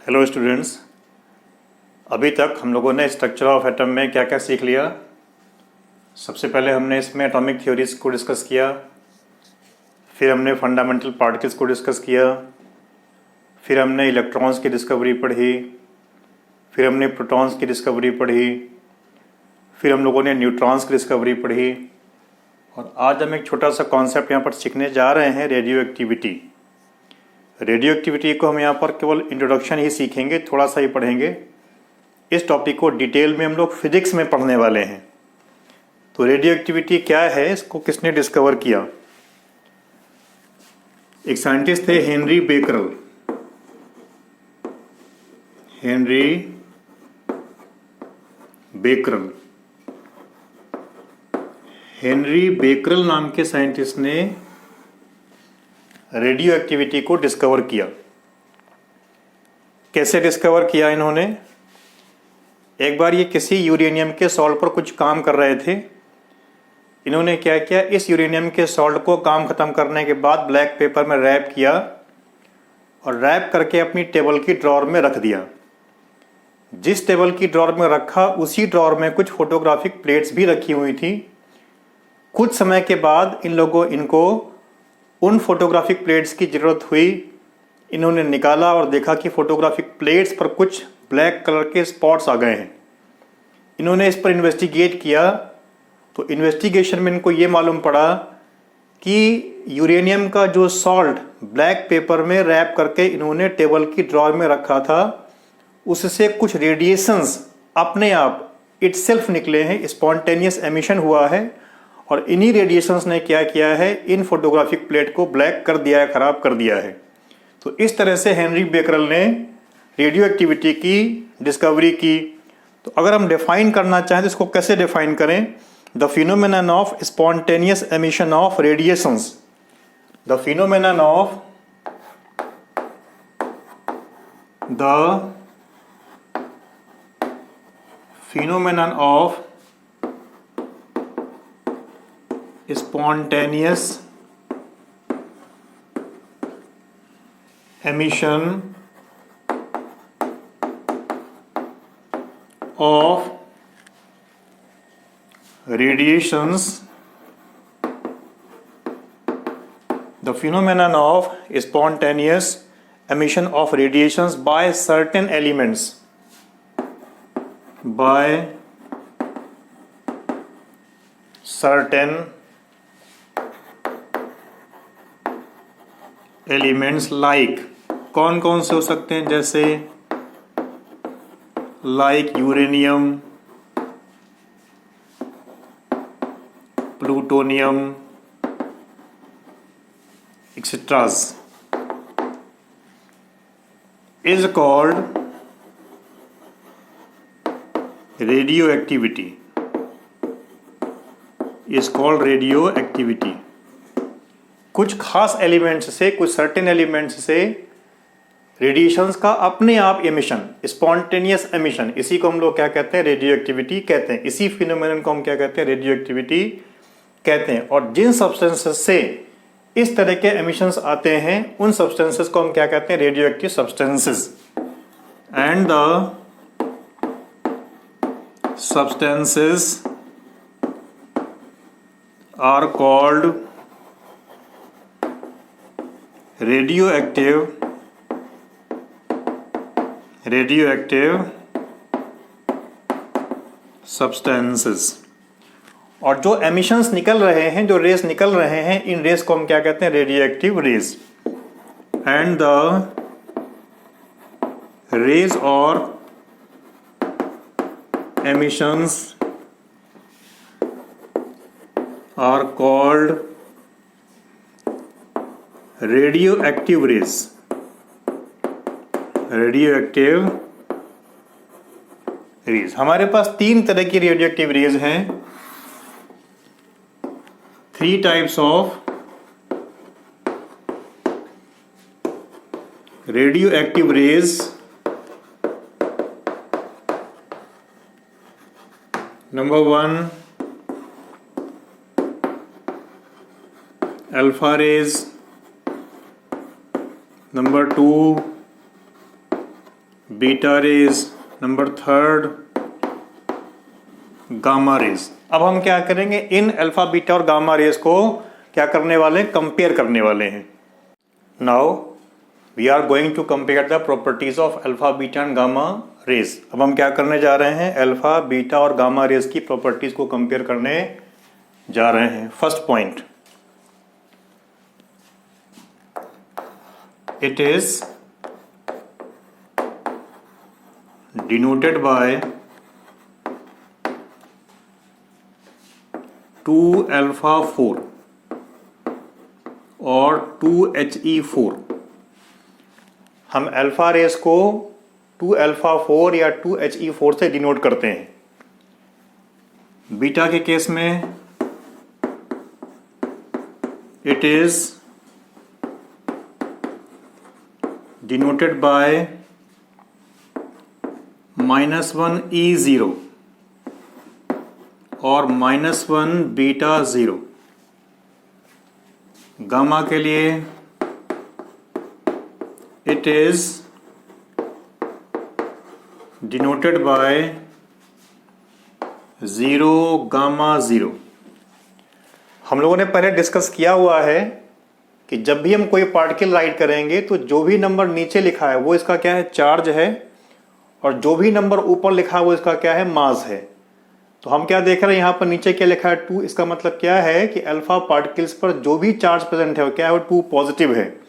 Hello students, अभी तक हम लोगों ने स्ट्रक्चर ऑफ एटम में क्या क्या सीख लिया। सबसे पहले हमने इसमें एटॉमिक थ्योरीज को डिस्कस किया, फिर हमने फंडामेंटल पार्टिकल्स को डिस्कस किया, फिर हमने इलेक्ट्रॉन्स की डिस्कवरी पढ़ी, फिर हमने प्रोटॉन्स की डिस्कवरी पढ़ी, फिर हम लोगों ने न्यूट्रॉन्स की डिस्कवरी पढ़ी और आज हम एक छोटा सा कॉन्सेप्ट यहाँ पर सीखने जा रहे हैं, रेडियो एक्टिविटी। रेडियो एक्टिविटी को हम यहाँ पर केवल इंट्रोडक्शन ही सीखेंगे, थोड़ा सा ही पढ़ेंगे। इस टॉपिक को डिटेल में हम लोग फिजिक्स में पढ़ने वाले हैं। तो रेडियो एक्टिविटी क्या है, इसको किसने डिस्कवर किया? एक साइंटिस्ट थे हेनरी बेकरल। हेनरी बेकरल नाम के साइंटिस्ट ने रेडियो एक्टिविटी को डिस्कवर किया। कैसे डिस्कवर किया इन्होंने? एक बार ये किसी यूरेनियम के सॉल्ट पर कुछ काम कर रहे थे। इन्होंने क्या किया, इस यूरेनियम के सॉल्ट को काम खत्म करने के बाद ब्लैक पेपर में रैप किया और रैप करके अपनी टेबल की ड्रॉअर में रख दिया। जिस टेबल की ड्रॉअर में रखा, उसी ड्रॉअर में कुछ फोटोग्राफिक प्लेट्स भी रखी हुई थी। कुछ समय के बाद इनको उन फोटोग्राफिक प्लेट्स की ज़रूरत हुई। इन्होंने निकाला और देखा कि फोटोग्राफिक प्लेट्स पर कुछ ब्लैक कलर के स्पॉट्स आ गए हैं। इन्होंने इस पर इन्वेस्टिगेट किया तो इन्वेस्टिगेशन में इनको ये मालूम पड़ा कि यूरेनियम का जो सॉल्ट ब्लैक पेपर में रैप करके इन्होंने टेबल की ड्रॉअर में रखा था, उससे कुछ रेडिएशंस अपने आप इटसेल्फ निकले हैं, स्पॉन्टेनियस एमिशन हुआ है। और इन्हीं रेडिएशंस ने क्या किया है, इन फोटोग्राफिक प्लेट को ब्लैक कर दिया है, ख़राब कर दिया है। तो इस तरह से हेनरी बेकरल ने रेडियो एक्टिविटी की डिस्कवरी की। तो अगर हम डिफाइन करना चाहें तो इसको कैसे डिफाइन करें? The phenomenon of spontaneous emission of radiations. The phenomenon of spontaneous emission of radiations. The phenomenon of spontaneous emission of radiations by certain elements. By certain elements like, कौन कौन से हो सकते हैं? जैसे like uranium, plutonium etceteras, is called radio activity. Is called radio activity. कुछ खास elements से, कुछ सर्टेन एलिमेंट्स से रेडिएशंस का अपने आप एमिशन, स्पॉन्टेनियस एमिशन, इसी को हम लोग क्या कहते हैं? रेडियो एक्टिविटी कहते हैं। इसी फिनोमेनन को हम क्या कहते हैं? रेडियो एक्टिविटी कहते हैं। और जिन सब्सटेंसेस से इस तरह के एमिशंस आते हैं, उन सब्सटेंसेस को हम क्या कहते हैं? Radio active substances. And the substances are called radioactive substances. और जो एमिशंस निकल रहे हैं, जो रेस निकल रहे हैं, इन रेस को हम क्या कहते हैं? Radioactive rays. And the rays और emissions are called radioactive rays. Radioactive rays. हमारे पास तीन तरह की रेडियोएक्टिव रेज हैं। 3 types of radioactive rays. Number 1 alpha rays, number 2 beta rays, number third gamma rays. अब हम क्या करेंगे, इन अल्फा बीटा और गामा रेज को क्या करने वाले हैं, कंपेयर करने वाले हैं। Now we are going to compare the properties of alpha beta and gamma rays. अब हम क्या करने जा रहे हैं, अल्फा बीटा और गामा रेज की प्रॉपर्टीज को कंपेयर करने जा रहे हैं। First point, it is denoted by 2α4 और 2He4। हम अल्फा रेस को 2α4 या 2He4 से डिनोट करते हैं। बीटा के केस में it is denoted by -1E0 और -1 बीटा 0। गामा के लिए it is denoted by 0 gamma 0। हम लोगों ने पहले डिस्कस किया हुआ है कि जब भी हम कोई पार्टिकल राइट करेंगे तो जो भी नंबर नीचे लिखा है वो इसका क्या है, चार्ज है, और जो भी नंबर ऊपर लिखा है वो इसका क्या है, मास है। तो हम क्या देख रहे हैं, यहाँ पर नीचे क्या लिखा है, 2। इसका मतलब क्या है कि अल्फा पार्टिकल्स पर जो भी चार्ज प्रेजेंट है वो क्या है, वो 2 पॉजिटिव है।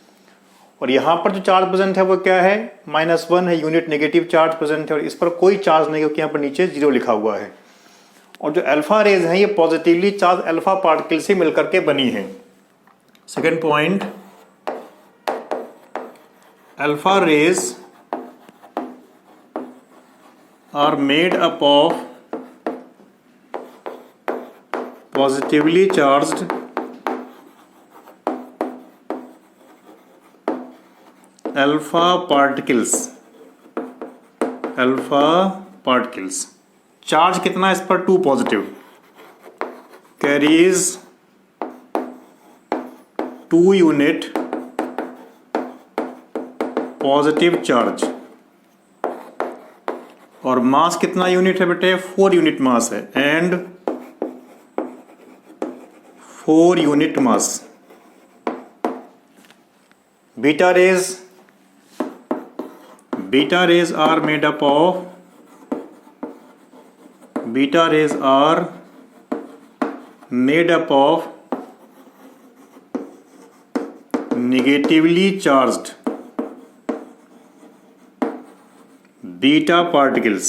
और यहाँ पर जो चार्ज प्रेजेंट है वो क्या है, -1 है, यूनिट नेगेटिव चार्ज प्रेजेंट है, और इस पर कोई चार्ज नहीं, क्योंकि यहाँ पर नीचे 0 लिखा हुआ है। और जो अल्फा रेज है ये पॉजिटिवली चार्ज अल्फा पार्टिकल से मिलकर के बनी है। Second point, alpha rays are made up of positively charged alpha particles। alpha particles charge कितना है इस पर, 2 positive, carries 2 unit positive charge. और मास कितना यूनिट है बेटे, 4 यूनिट मास है, and 4 unit mass. Beta rays are made up of negatively charged beta particles,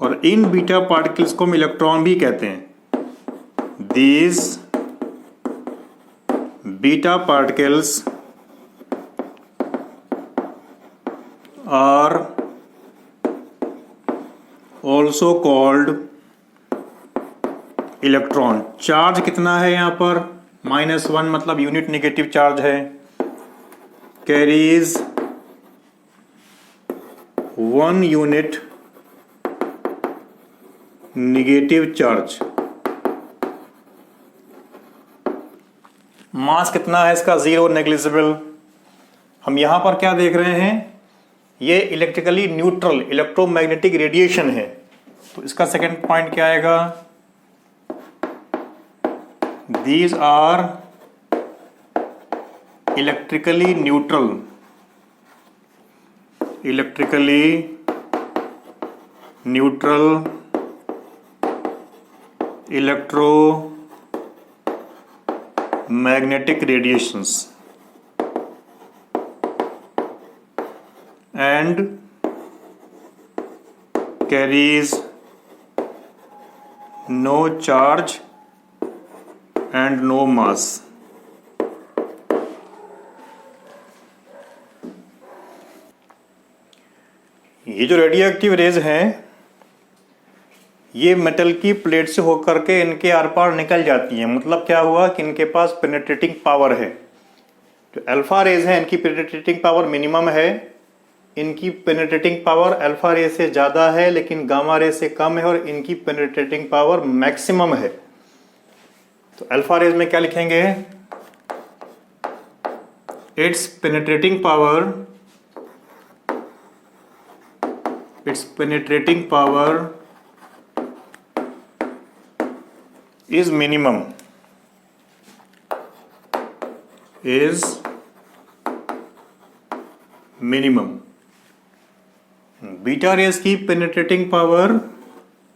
और इन बीटा पार्टिकल्स को हम इलेक्ट्रॉन भी कहते हैं। These beta particles are also called electron. Charge कितना है यहाँ पर, -1, मतलब यूनिट नेगेटिव चार्ज है, कैरीज 1 यूनिट नेगेटिव चार्ज। मास कितना है इसका, 0, नेग्लिजिबल। हम यहां पर क्या देख रहे हैं, ये इलेक्ट्रिकली न्यूट्रल इलेक्ट्रोमैग्नेटिक रेडिएशन है। तो इसका सेकंड पॉइंट क्या आएगा, These are electrically neutral electromagnetic radiations and carries no charge and no mass। ये जो रेडियो एक्टिव रेज हैं ये मेटल की प्लेट से होकर के इनके आर पार निकल जाती हैं। मतलब क्या हुआ कि इनके पास पेनिट्रेटिंग पावर है। जो अल्फा रेज हैं इनकी पेनिट्रेटिंग पावर मिनिमम है, इनकी पेनिट्रेटिंग पावर अल्फा रेज से ज़्यादा है लेकिन गामा रेज से कम है, और इनकी पेनिट्रेटिंग पावर मैक्सिमम है। तो अल्फा रेज में क्या लिखेंगे, it's penetrating power its penetrating power is minimum, beta raise की पेनिट्रेटिंग पावर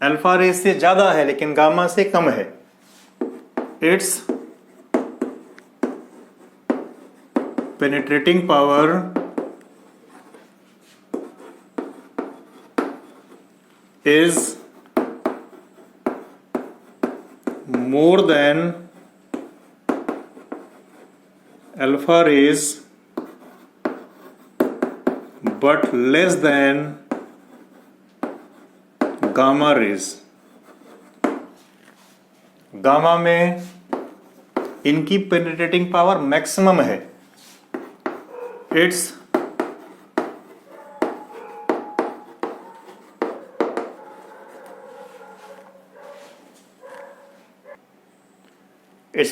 अल्फा रेज से ज्यादा है लेकिन गामा से कम है। It's penetrating power is more than alpha rays but less than gamma rays। Gamma में इनकी पेनिट्रेटिंग पावर मैक्सिमम है। It's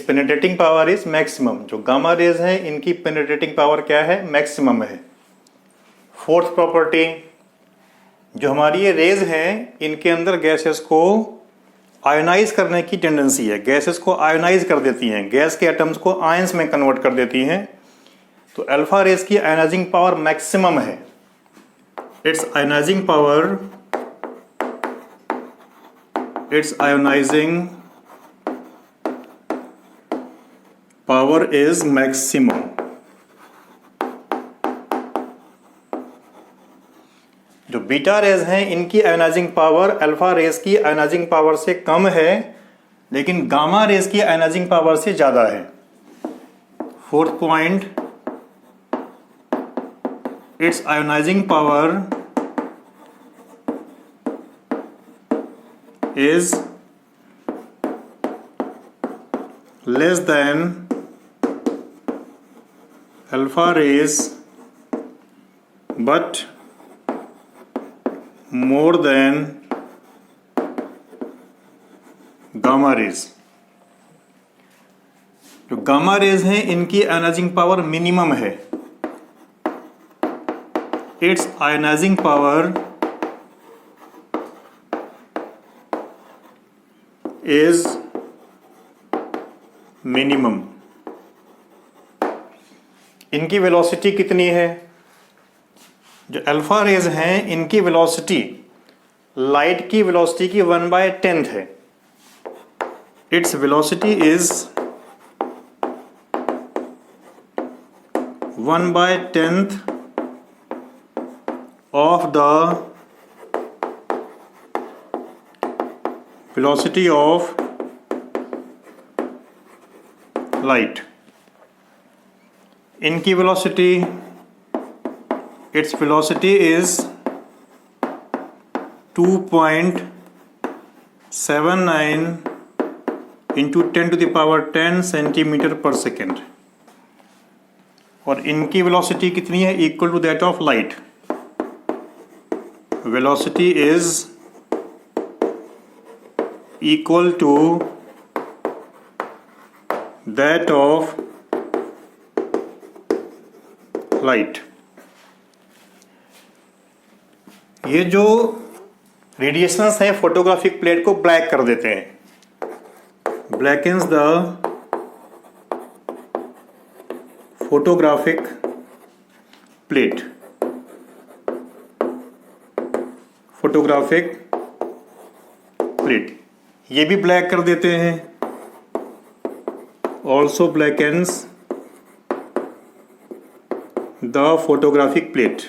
penetrating power is maximum. जो गामा रेज हैं इनकी पेनिट्रेटिंग पावर क्या है? मैक्सिमम है। फोर्थ प्रॉपर्टी, जो हमारी ये रेज हैं इनके अंदर गैसेस को आयोनाइज करने की टेंडेंसी है। गैसेस को आयोनाइज कर देती हैं, गैस के एटम्स को आयंस में कन्वर्ट कर देती हैं। तो अल्फा रेज की आयोनाइजिंग पावर मैक्सिमम है। It's ionising power is maximum. जो बीटा रेज हैं इनकी आयोनाइजिंग पावर अल्फा रेज की आयोनाइजिंग पावर से कम है लेकिन गामा रेज की आयोनाइजिंग पावर से ज्यादा है। Fourth point, it's ionising power is less than alpha rays but more than gamma rays। जो गामा रेज हैं इनकी आयोनाइजिंग पावर मिनिमम है। It's ionising power is minimum. इनकी वेलोसिटी कितनी है? जो अल्फा रेज हैं इनकी वेलोसिटी लाइट की वेलोसिटी की 1/10 है। Its velocity is 1/10 of the velocity of light. इनकी velocity, its velocity is 2.79 into 10⁻10 centimetre per second. और इनकी वेलोसिटी कितनी है? Equal to that of light. Velocity is equal to that of light. ये जो रेडिएशंस हैं फोटोग्राफिक प्लेट को black कर देते हैं, ब्लैकन्स द फोटोग्राफिक प्लेट। ये भी ब्लैक कर देते हैं। Also blackens the photographic plate.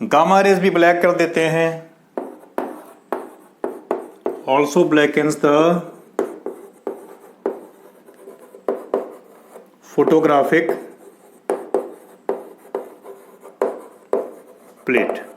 Gamma rays भी ब्लैक कर देते हैं। Also blackens the photographic plate.